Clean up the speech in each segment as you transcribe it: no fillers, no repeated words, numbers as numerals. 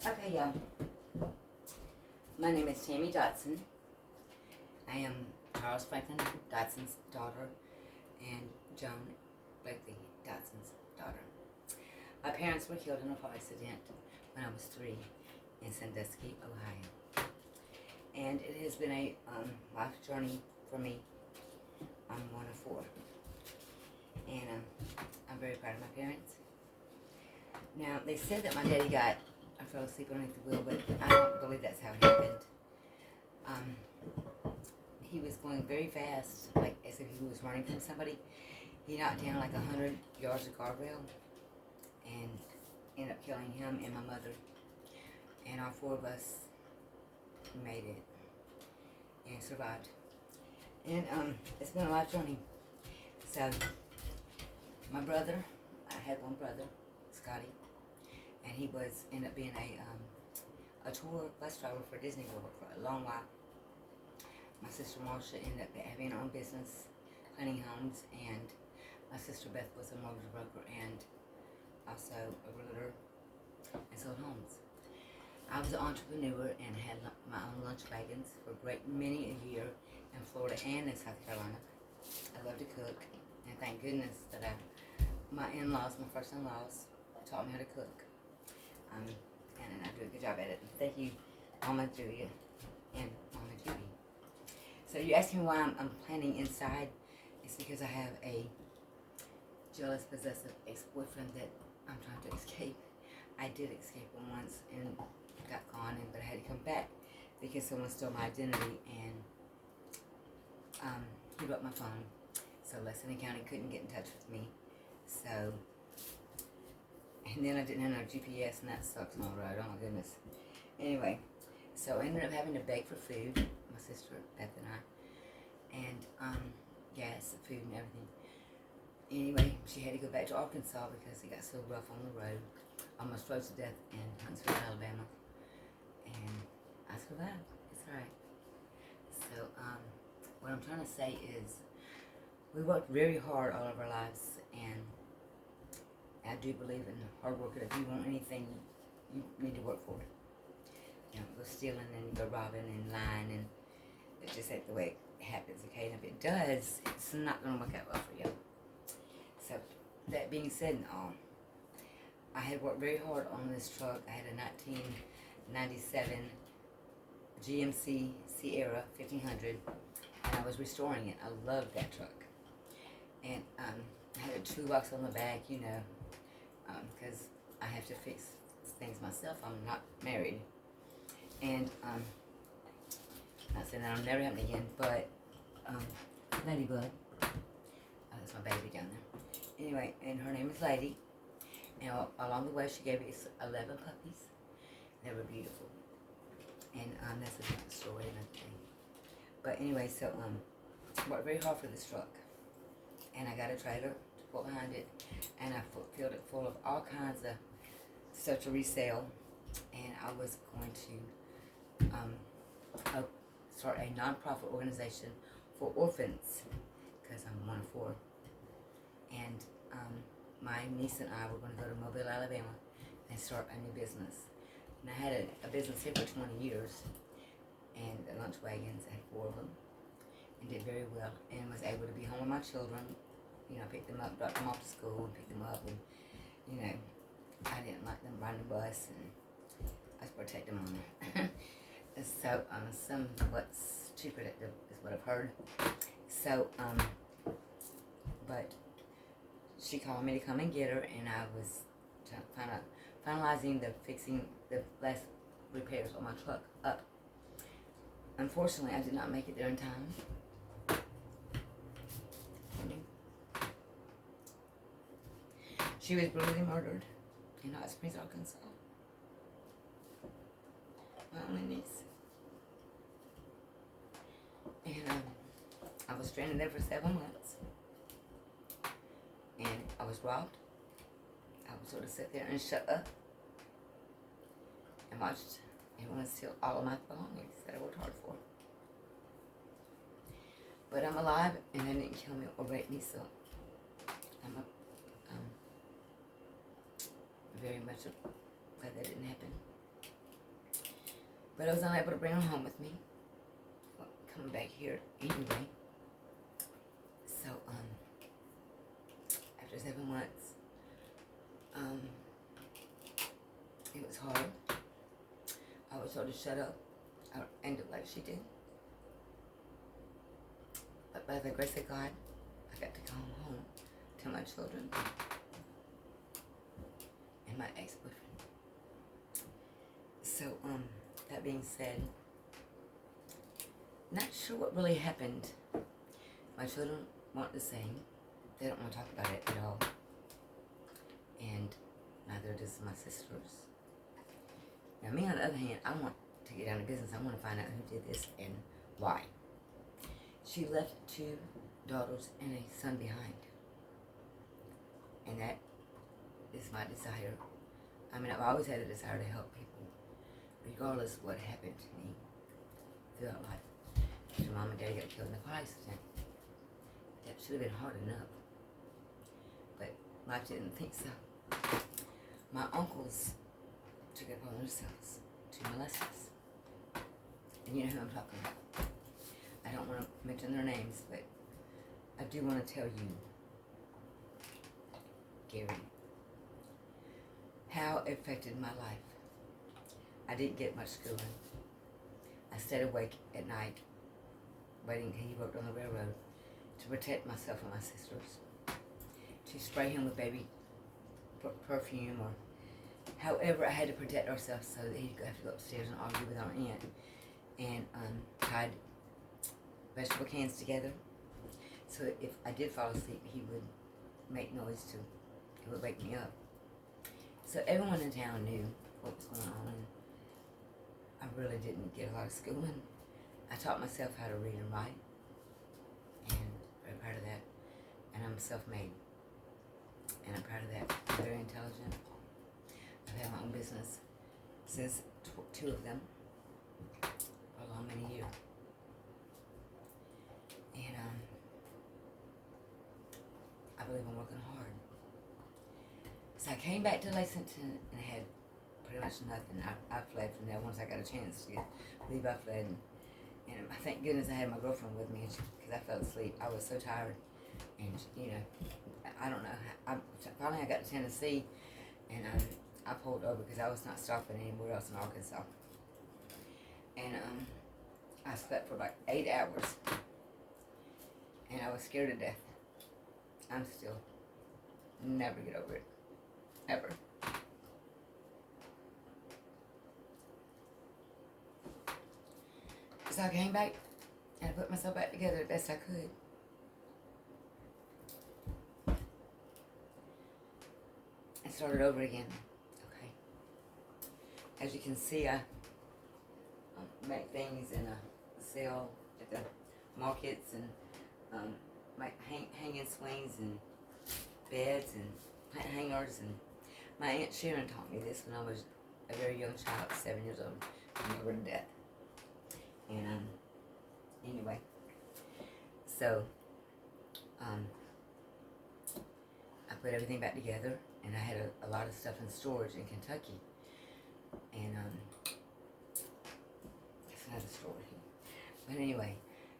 Okay, y'all. My name is Tammy Dotson. I am Charles Franklin Dotson's daughter and Joan Blakely Dotson's daughter. My parents were killed in a car accident when I was 3 in Sandusky, Ohio. And it has been a life journey for me. I'm one of 4. And I'm very proud of my parents. Now, they said that my daddy I fell asleep underneath the wheel, but I don't believe that's how it happened. He was going very fast, like as if he was running from somebody. He knocked down like 100 yards of guardrail and ended up killing him and my mother. And all 4 of us made it and survived. And it's been a life journey. So, my brother, I had one brother, Scotty, and he ended up being a tour bus driver for Disney World for a long while. My sister Marsha ended up having her own business, cleaning homes, and my sister Beth was a mortgage broker and also a realtor and sold homes. I was an entrepreneur and had my own lunch wagons for many a year in Florida and in South Carolina. I love to cook, and thank goodness that my in-laws, my first in-laws, taught me how to cook. And I do a good job at it. Thank you, Mama Julia and Mama Judy. So you asked me why I'm planning inside. It's because I have a jealous, possessive ex-boyfriend that I'm trying to escape. I did escape him once and got gone, but I had to come back because someone stole my identity and he broke my phone. So Lexington County couldn't get in touch with me. So, and then I didn't have no GPS, and that sucks on the road. Oh my goodness. Anyway, so I ended up having to beg for food, my sister Beth and I, and gas, food, and everything. Anyway, she had to go back to Arkansas because it got so rough on the road. Almost froze to death in Huntsville, Alabama, and I survived. It's alright. So, what I'm trying to say is, we worked very hard all of our lives, and I do believe in hard work. If you want anything, you need to work for it. You don't go stealing and go robbing and lying, and it's just ain't the way it happens, okay? And if it does, it's not going to work out well for you. So, that being said and all, I had worked very hard on this truck. I had a 1997 GMC Sierra 1500, and I was restoring it. I loved that truck. And I had a toolbox on the back, you know, because I have to fix things myself. I'm not married. And not saying that'll never happen again, but Ladybug, that's my baby down there. Anyway, and her name is Lady. And along the way, she gave me 11 puppies. They were beautiful. And that's a different story and everything. But anyway, so worked very hard for this truck. And I got a trailer to put behind it, and I filled it full of all kinds of stuff to resell. And I was going to start a non-profit organization for orphans, because I'm one of 4. And my niece and I were going to go to Mobile, Alabama, and start a new business. And I had a business here for 20 years, and the lunch wagons, I had 4 of them, and did very well, and was able to be home with my children. You know, pick them up, drop them off to school, and pick them up, and, you know, I didn't like them riding the bus, and I was protecting them on there. And so, somewhat too protective is what I've heard. So, but she called me to come and get her, and I was finalizing fixing the last repairs on my truck up. Unfortunately, I did not make it there in time. She was brutally murdered in Hot Springs, Arkansas. My only niece. And I was stranded there for 7 months. And I was robbed. I would sort of sit there and shut up and watched everyone steal all of my belongings that I worked hard for. But I'm alive, and they didn't kill me or rape me, so I'm very much glad that didn't happen. But I was unable to bring her home with me. Coming back here anyway. So, after 7 months, it was hard. I was told to shut up. I ended like she did. But by the grace of God, I got to come home to my children and my ex-boyfriend. So, that being said, not sure what really happened. My children want the same. They don't want to talk about it at all. And neither does my sisters. Now, me on the other hand, I want to get down to business. I want to find out who did this and why. She left 2 daughters and a son behind. And that is my desire. I mean, I've always had a desire to help people, regardless of what happened to me throughout life. After Mom and Daddy got killed in the car accident. That should have been hard enough. But life didn't think so. My uncles took it upon themselves to molest us. And you know who I'm talking about. I don't want to mention their names, but I do want to tell you, Gary, how it affected my life. I didn't get much schooling. I stayed awake at night, waiting till he worked on the railroad to protect myself and my sisters, to spray him with baby perfume, or however I had to protect ourselves so that he'd have to go upstairs and argue with our aunt, and tied vegetable cans together so that if I did fall asleep, he would make noise too. It would wake me up. So everyone in town knew what was going on, and I really didn't get a lot of schooling. I taught myself how to read and write, and very proud of that. And I'm self-made, and I'm proud of that. I'm very intelligent. I've had my own business since 2 of them for a long many years. And I believe I'm working hard. So I came back to Lexington and had pretty much nothing. I fled from there once I got a chance to leave. I fled, and I thank goodness I had my girlfriend with me because I fell asleep. I was so tired, and you know, I don't know. Finally, I got to Tennessee, and I pulled over because I was not stopping anywhere else in Arkansas. And I slept for like 8 hours, and I was scared to death. I'm still never get over it, ever. So I came back and I put myself back together the best I could. And started over again. Okay. As you can see, I make things and sell at the markets, and make hanging swings and beds and hangers. And my Aunt Sharon taught me this when I was a very young child, 7 years old, never to death. And anyway, so I put everything back together, and I had a lot of stuff in storage in Kentucky, and that's another story. But anyway,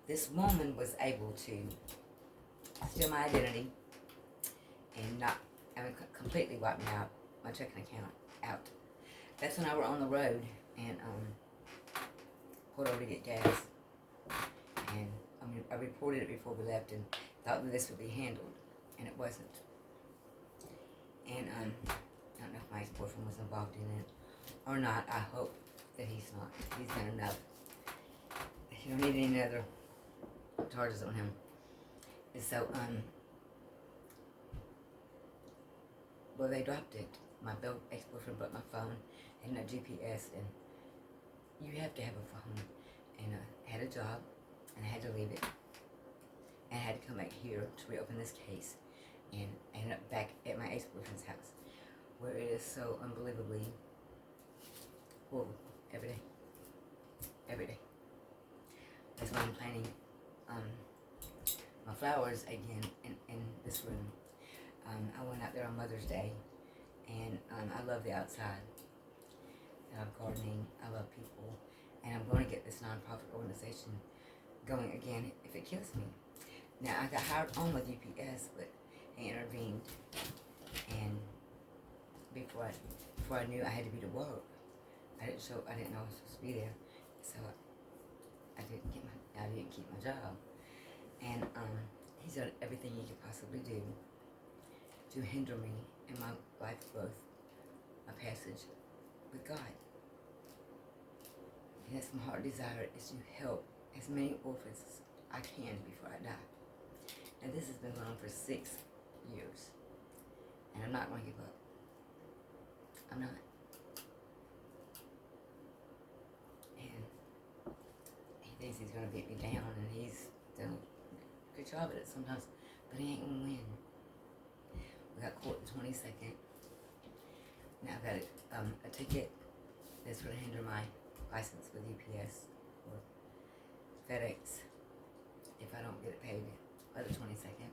this woman was able to steal my identity and completely wipe me out, my checking account out. That's when I were on the road and pulled over to get gas, and I reported it before we left and thought that this would be handled, and it wasn't. And I don't know if my ex-boyfriend was involved in it or not. I hope that he's not. He's done enough. You don't need any other charges on him. And so, well, they dropped it. My ex-boyfriend brought my phone and no GPS, and you have to have a phone. And I had a job, and I had to leave it, and I had to come back here to reopen this case, and I ended up back at my ex-boyfriend's house, where it is so unbelievably horrible every day. Every day. That's why I'm planting my flowers again in this room. I went out there on Mother's Day, and I love the outside. I love gardening. I love people. And I'm going to get this nonprofit organization going again if it kills me. Now, I got hired on with UPS, but he intervened. And before I knew I had to be to work, I didn't know I was supposed to be there. So I didn't keep my job. And he's done everything he could possibly do to hinder me in my life growth, my passage with God. And that's my heart desire, is to help as many orphans as I can before I die. And this has been going on for 6 years. And I'm not going to give up. I'm not. And he thinks he's going to beat me down, and he's done a good job at it sometimes, but he ain't going to win. We got court the 22nd. Now I've got a ticket that's going to hinder my license with UPS or FedEx if I don't get it paid by the 22nd.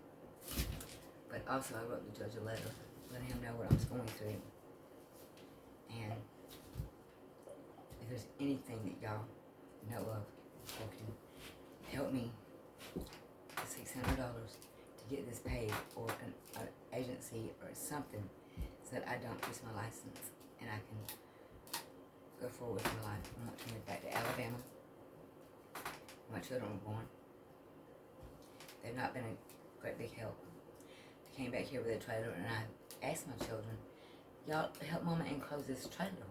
But also I wrote the judge a letter letting him know what I was going through. And if there's anything that y'all know of that can help me $600 to get this paid, or an agency or something, so that I don't lose my license and I can go forward with my life. I want to move back to Alabama. My children were born. They've not been a great big help. I came back here with a trailer, and I asked my children, y'all help Mama enclose this trailer,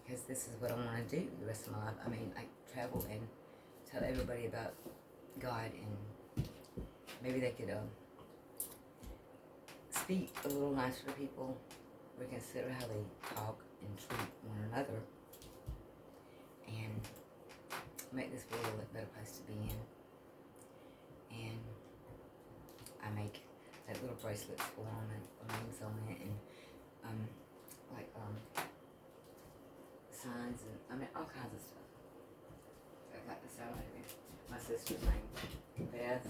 because this is what I want to do the rest of my life. I mean, like, travel and tell everybody about God, and maybe they could speak a little nicer to people, reconsider how they talk and treat one another, and make this world a better place to be in. And I make like little bracelets for them and rings on it, and signs, and I mean all kinds of stuff. So I got this out of here. My sister's name, Beth,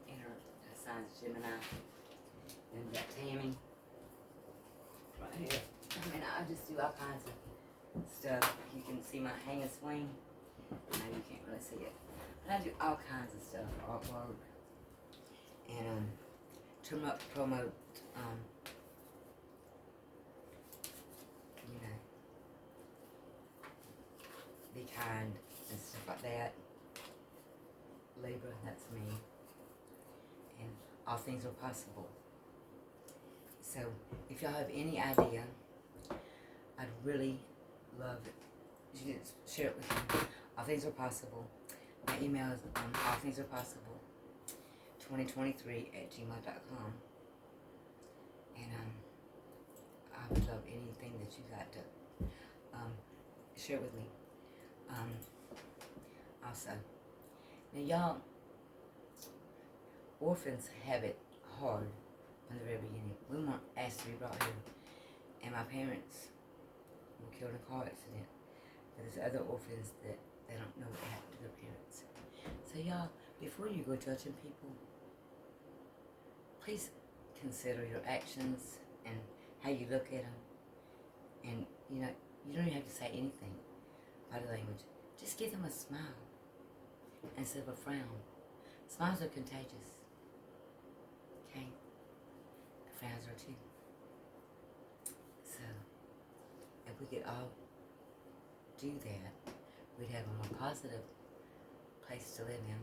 and her signs Gemini, and we got Tammy right here. I mean, I just do all kinds of stuff. You can see my hang and swing. Now you can't really see it. But I do all kinds of stuff, artwork, and to promote, you know, be kind and stuff like that. Libra, that's me. And all things are possible. So if y'all have any idea, I'd really love it. You can share it with me. All things are possible. My email is allthingsarepossible2023@gmail.com. And I would love anything that you got to share with me. Also, now y'all, orphans have it hard from the very beginning. We weren't asked to be brought here, and my parents were killed in a car accident. But there's other orphans that they don't know what happened to their parents. So y'all, before you go judging people, please consider your actions and how you look at them. And you know, you don't even have to say anything, body language. Just give them a smile instead of a frown. Smiles are contagious. Okay? Frowns are too. So if we could all do that, we'd have a more positive place to live in,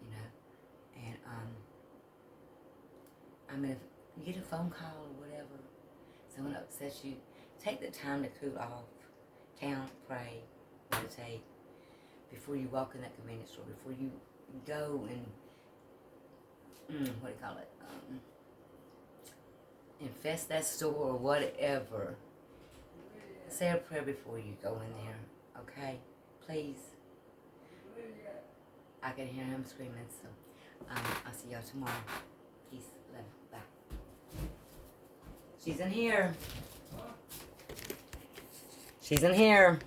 you know. And I mean, if you get a phone call or whatever, someone upsets you, take the time to cool off, count, pray, meditate, before you walk in that convenience store, before you go and what do you call it, infest that store or whatever. Say a prayer before you go in there, okay? Please. I can hear him screaming, so I'll see y'all tomorrow. Peace, love, bye. She's in here. She's in here.